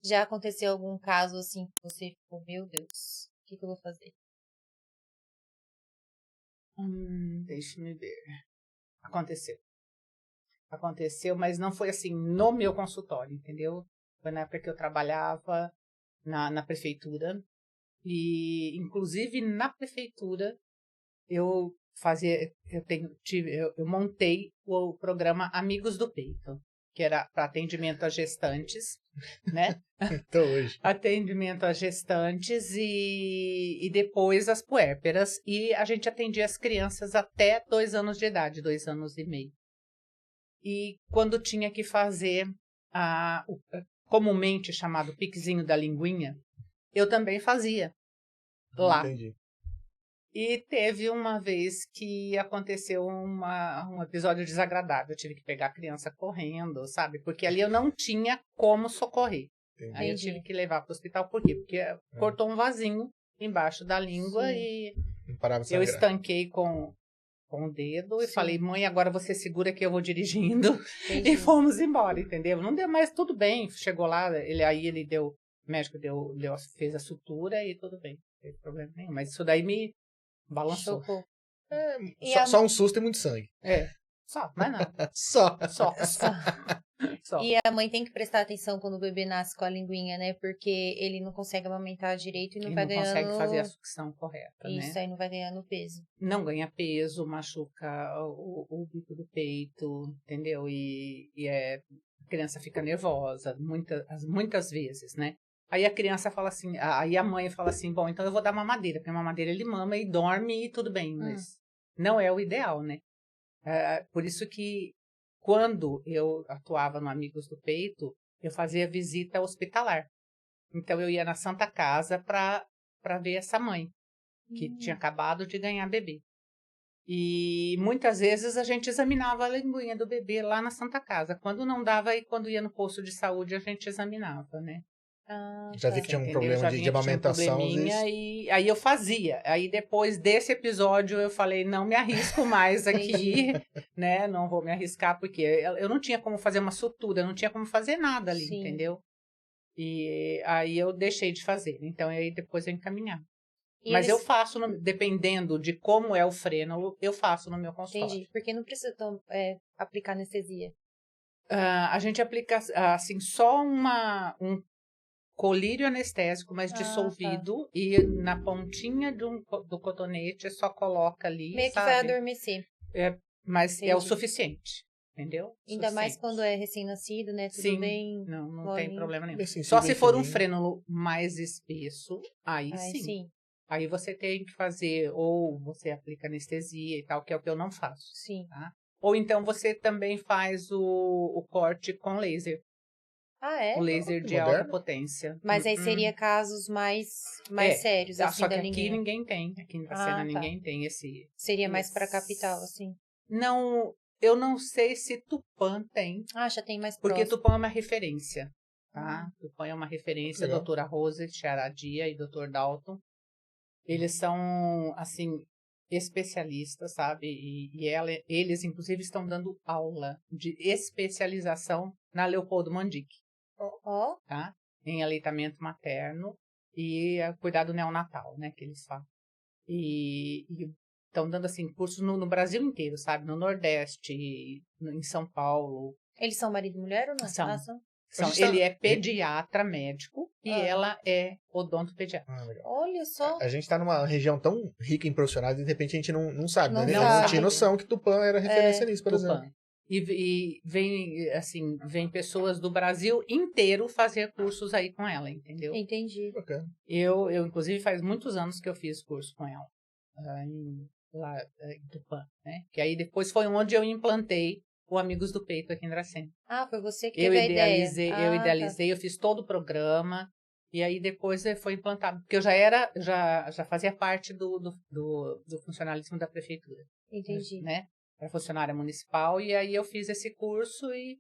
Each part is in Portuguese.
Já aconteceu algum caso assim que você ficou, meu Deus, o que eu vou fazer? Deixa-me ver. Aconteceu, mas não foi assim no meu consultório, entendeu? Foi na época que eu trabalhava na prefeitura. E, inclusive, na prefeitura, eu montei o programa Amigos do Peito, que era para atendimento a gestantes, né? Até hoje. Atendimento a gestantes e depois as puérperas. E a gente atendia as crianças até 2 anos de idade, 2 anos e meio. E quando tinha que fazer o comumente chamado piquezinho da linguinha, eu também fazia lá. Entendi. E teve uma vez que aconteceu um episódio desagradável. Eu tive que pegar a criança correndo, sabe? Porque ali eu não tinha como socorrer. Entendi. Aí eu tive que levar para o hospital. Por quê? Porque cortou um vasinho embaixo da língua. Sim. E Não parava de eu sangrar. estanquei com o dedo e Sim. falei, mãe, agora você segura que eu vou dirigindo. Entendi. E fomos embora, entendeu? Não deu mais, tudo bem. Chegou lá, o médico fez a sutura e tudo bem. Não teve problema nenhum. Mas isso daí me balançou. Chocou. Só um susto e muito sangue. Só, mas não. Só. Só. E a mãe tem que prestar atenção quando o bebê nasce com a linguinha, né? Porque ele não consegue amamentar direito e não vai ganhando... consegue fazer a sucção correta, Isso, né? aí não vai ganhando peso. Não ganha peso, machuca o bico do peito, entendeu? E a criança fica nervosa, muitas vezes, né? Aí a criança fala assim, aí a mãe fala assim, bom, então eu vou dar mamadeira, porque a mamadeira ele mama e dorme e tudo bem, mas não é o ideal, né? Por isso que quando eu atuava no Amigos do Peito, eu fazia visita hospitalar. Então eu ia na Santa Casa para ver essa mãe, que tinha acabado de ganhar bebê. E muitas vezes a gente examinava a linguinha do bebê lá na Santa Casa. Quando não dava, e quando ia no posto de saúde, a gente examinava, né? Já vi que tinha um problema de amamentação. E aí eu fazia. Aí depois desse episódio eu falei, não me arrisco mais aqui, né? Não vou me arriscar, porque eu não tinha como fazer uma sutura, não tinha como fazer nada ali, Sim. entendeu? E aí eu deixei de fazer. Então aí depois eu encaminhava. Mas eu faço, dependendo de como é o frênulo, eu faço no meu consultório. Entendi, porque não precisa aplicar anestesia. A gente aplica, assim, só um colírio anestésico, mas dissolvido, tá. E na pontinha do cotonete só coloca ali, meio sabe? Que vai adormecer. Mas Entendi. É o suficiente, entendeu? Ainda mais quando é recém-nascido, né? Tudo sim, bem. Não tem problema nenhum. Assim, só se for um frênulo mais espesso, aí sim. Aí você tem que fazer, ou você aplica anestesia e tal, que é o que eu não faço. Sim. Tá? Ou então você também faz o corte com laser. É? O laser de alta potência. Mas aí seria casos mais sérios, assim, só que da aqui linguinha. ninguém tem. Aqui em Dracena ninguém tem esse... Seria mais pra capital, assim? Não, eu não sei se Tupã tem. Já tem mais porque próximo. Tupã é uma referência, tá? Tupã é uma referência, doutora Rose Charadia e doutor Dalton. Eles são, assim, especialistas, sabe? Eles, inclusive, estão dando aula de especialização na Leopoldo Mandic. Tá? Em aleitamento materno e cuidado neonatal, né? Que eles falam. E estão dando, assim, cursos no Brasil inteiro, sabe? No Nordeste, em São Paulo. Eles são marido e mulher ou não? São. Ele é pediatra médico e ela é odontopediatra. Olha só. A gente tá numa região tão rica em profissionais e de repente a gente não sabe, né? Não tinha noção que Tupã era referência nisso, por exemplo. E vem pessoas do Brasil inteiro fazer cursos aí com ela, entendeu? Entendi. Bacana. Eu, inclusive, faz muitos anos que eu fiz curso com ela, lá em Tupã, né? Que aí depois foi onde eu implantei o Amigos do Peito aqui em Dracena. Foi você que teve a ideia. Eu idealizei, eu fiz todo o programa, e aí depois foi implantado, porque eu já fazia parte do funcionalismo da prefeitura. Entendi. Né? Era funcionária municipal, e aí eu fiz esse curso e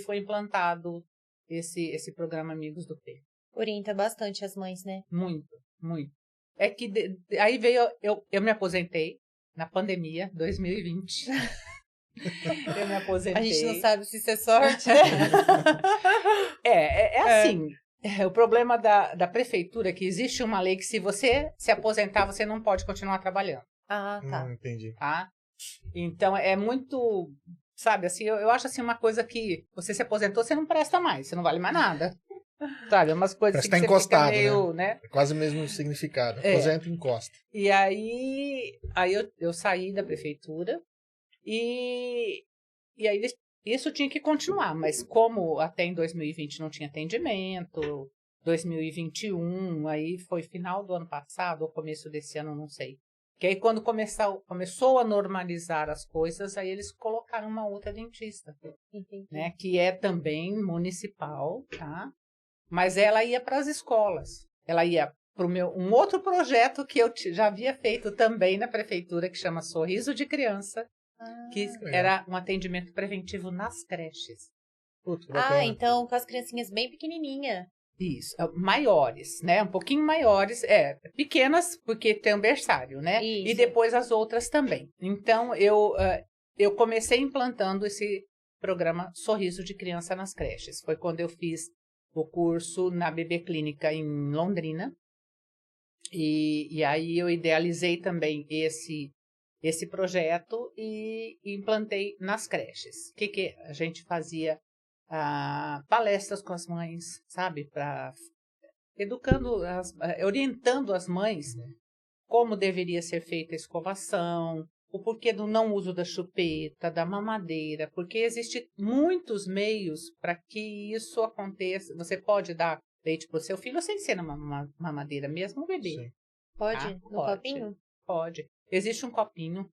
foi implantado esse programa Amigos do Peito. Orienta bastante as mães, né? Muito, muito. É que aí veio, eu me aposentei na pandemia, 2020. Eu me aposentei. A gente não sabe se isso é sorte. Assim, o problema da prefeitura é que existe uma lei que se você se aposentar, você não pode continuar trabalhando, Ah, tá. Entendi. tá? Então, é muito, sabe, assim, eu acho assim uma coisa que você se aposentou, você não presta mais, você não vale mais nada. Sabe, é umas coisas Parece assim que que tá você fica encostado, meio, né? É quase o mesmo significado. É. Aposenta e encosta. E aí eu saí da prefeitura e aí isso tinha que continuar, mas como até em 2020 não tinha atendimento, 2021, aí foi final do ano passado ou começo desse ano, não sei. Que aí quando começou a normalizar as coisas, aí eles colocaram uma outra dentista, Entendi. né? Que é também municipal, tá? Mas ela ia para as escolas. Ela ia para um outro projeto que eu já havia feito também na prefeitura, que chama Sorriso de Criança, que era um atendimento preventivo nas creches. Putz, que bacana. Então com as criancinhas bem pequenininha. Isso, maiores, né? Um pouquinho maiores, pequenas, porque tem um berçário, né? Isso. E depois as outras também. Então, eu comecei implantando esse programa Sorriso de Criança nas creches. Foi quando eu fiz o curso na Bebê Clínica em Londrina. E aí eu idealizei também esse projeto e implantei nas creches. O que a gente fazia? Palestras com as mães, sabe? Educando, orientando as mães como deveria ser feita a escovação, o porquê do não uso da chupeta, da mamadeira, porque existem muitos meios para que isso aconteça. Você pode dar leite para o seu filho sem ser na mamadeira, mesmo o bebê. Sim. Pode? No Pode. copinho? Pode. Existe um copinho,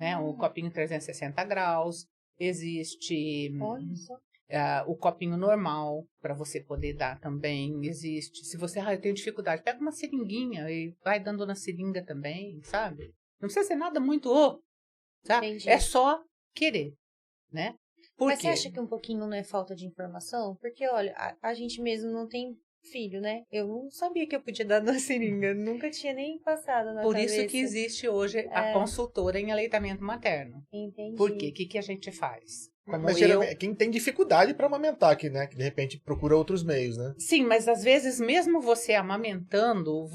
né? Um copinho 360 graus. Existe Olha só. o copinho normal para você poder dar também. Existe. Se você eu tenho dificuldade, pega uma seringuinha e vai dando na seringa também, sabe? Não precisa ser nada muito, sabe? Entendi. É só querer, né? Mas você acha que um pouquinho não é falta de informação? Porque, olha, a gente mesmo não tem filho, né? Eu não sabia que eu podia dar na seringa. Nunca tinha nem passado na Por cabeça. isso que existe hoje a consultora em aleitamento materno. Entendi. Por quê? O que a gente faz? Mas geralmente, quem tem dificuldade para amamentar, que, né, que de repente procura outros meios, né? Sim, mas às vezes, mesmo você amamentando,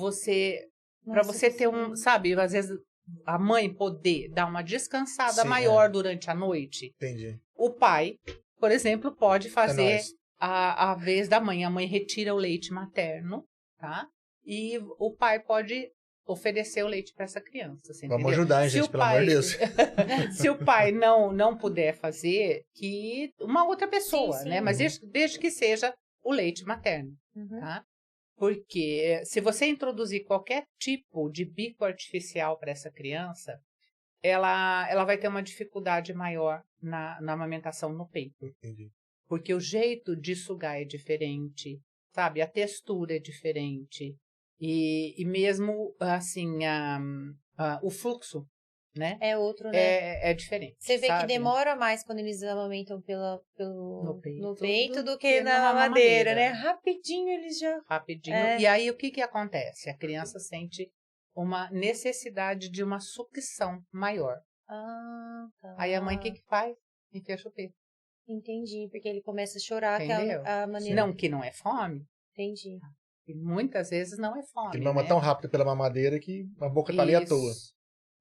para você ter sabe, às vezes a mãe poder dar uma descansada Sim, maior durante a noite. Entendi. O pai, por exemplo, pode fazer nóis. a vez da mãe. A mãe retira o leite materno, tá? E o pai pode oferecer o leite para essa criança. Assim, Vamos entendeu? ajudar, hein, gente, pelo amor de Deus. Se o pai não puder fazer, que uma outra pessoa, Sim. né? Mas desde que seja o leite materno, tá? Porque se você introduzir qualquer tipo de bico artificial para essa criança, ela vai ter uma dificuldade maior na amamentação no peito. Entendi. Porque o jeito de sugar é diferente, sabe? A textura é diferente. E mesmo, assim, o fluxo, né? É outro, né? É diferente. Você vê sabe? que demora mais quando eles amamentam no peito do que na na mamadeira, mamadeira. né? Rapidinho eles já... Rapidinho. E aí, o que acontece? A criança sente uma necessidade de uma sucção maior. Ah, tá. Aí a mãe, o que faz? Enfia a chupeta. Entendi, porque ele começa a chorar, Entendeu? que é a maneira... Não, que não é fome. Entendi. E muitas vezes não é fome. Ele mama né? tão rápido pela mamadeira que a boca tá ali à toa.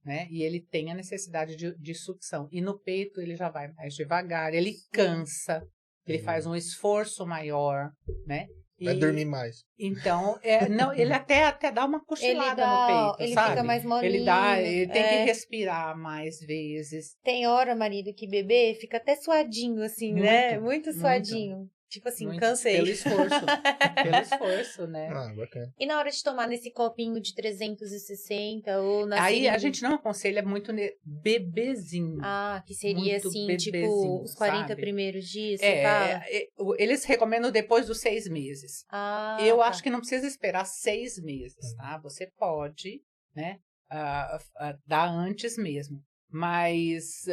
Né? E ele tem a necessidade de sucção. E no peito ele já vai mais devagar, ele cansa, ele faz um esforço maior, né? Vai dormir mais. Então, não, ele até dá uma cochilada no peito, ele sabe? fica mais molinho. Ele tem que respirar mais vezes. Tem hora, marido, que bebê fica até suadinho, assim, né? Muito suadinho. Tipo assim, cansei. Pelo esforço. Pelo esforço, né? Bacana. E na hora de tomar nesse copinho de 360 ou na Aí seringa? a gente não aconselha muito bebezinho. Que seria muito assim, bebezinho, tipo, os 40 sabe? primeiros dias, você fala? Eles recomendam depois dos 6 meses. Eu acho que não precisa esperar 6 meses, tá? Você pode, né, dar antes mesmo. Mas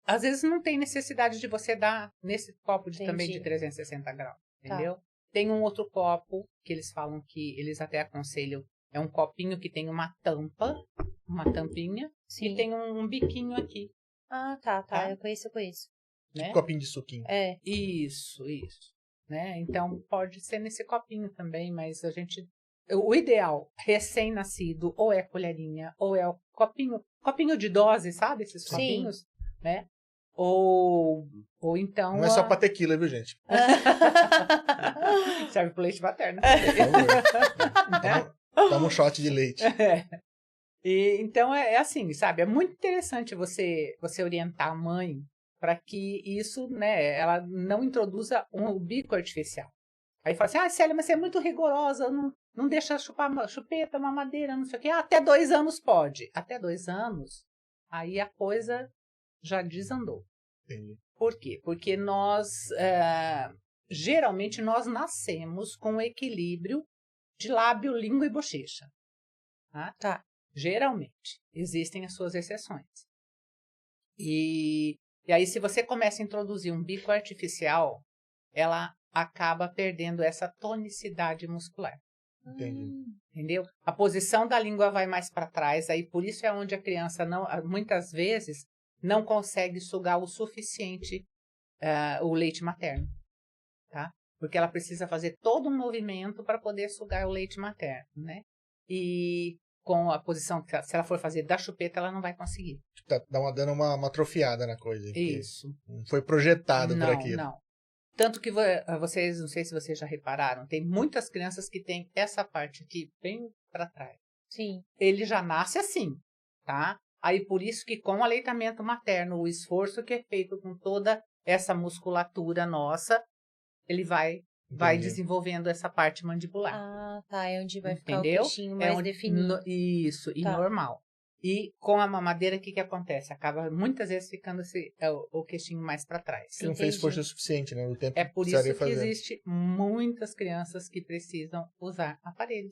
às vezes não tem necessidade de você dar nesse copo também de 360 graus, entendeu? Tem um outro copo que eles falam que eles até aconselham. É um copinho que tem uma tampinha, e tem um biquinho aqui. Tá. Eu conheço. Tipo copinho de suquinho. Isso. né? Então, pode ser nesse copinho também, mas o ideal, recém-nascido, ou é colherinha, ou é o copinho de dose, sabe? Esses Sim. copinhos, né? Ou então... Não é só pra tequila, viu, gente? Serve pro leite materno. Por favor. Toma um shot de leite. E, então, é assim, sabe? É muito interessante você orientar a mãe para que isso, né, ela não introduza um bico artificial. Aí fala assim, Célia, mas você é muito rigorosa, não deixa chupar chupeta, mamadeira, não sei o quê. Até 2 anos pode. Até 2 anos, aí a coisa já desandou. Entendi. Por quê? Porque geralmente, nós nascemos com um equilíbrio de lábio, língua e bochecha. Tá. Geralmente. Existem as suas exceções. E aí, se você começa a introduzir um bico artificial, ela acaba perdendo essa tonicidade muscular. Entendi. Entendeu? A posição da língua vai mais para trás, aí por isso é onde a criança muitas vezes não consegue sugar o suficiente o leite materno, tá? Porque ela precisa fazer todo um movimento para poder sugar o leite materno, né? E com a posição, se ela for fazer da chupeta, ela não vai conseguir. Tá dando uma atrofiada na coisa. Isso. Não foi projetado para aquilo. Não. Tanto que vocês, não sei se vocês já repararam, tem muitas crianças que têm essa parte aqui bem para trás. Sim. Ele já nasce assim, tá? Aí por isso que com o aleitamento materno, o esforço que é feito com toda essa musculatura nossa, ele vai desenvolvendo essa parte mandibular. Ah, tá. É onde vai ficar Entendeu? o queixinho mais definido. Isso, e Tá. normal. E com a mamadeira, o que acontece? Acaba muitas vezes ficando o queixinho mais para trás. Você não fez Entendi. força suficiente, né? No tempo É por isso precisaria que fazer. existe muitas crianças que precisam usar aparelho.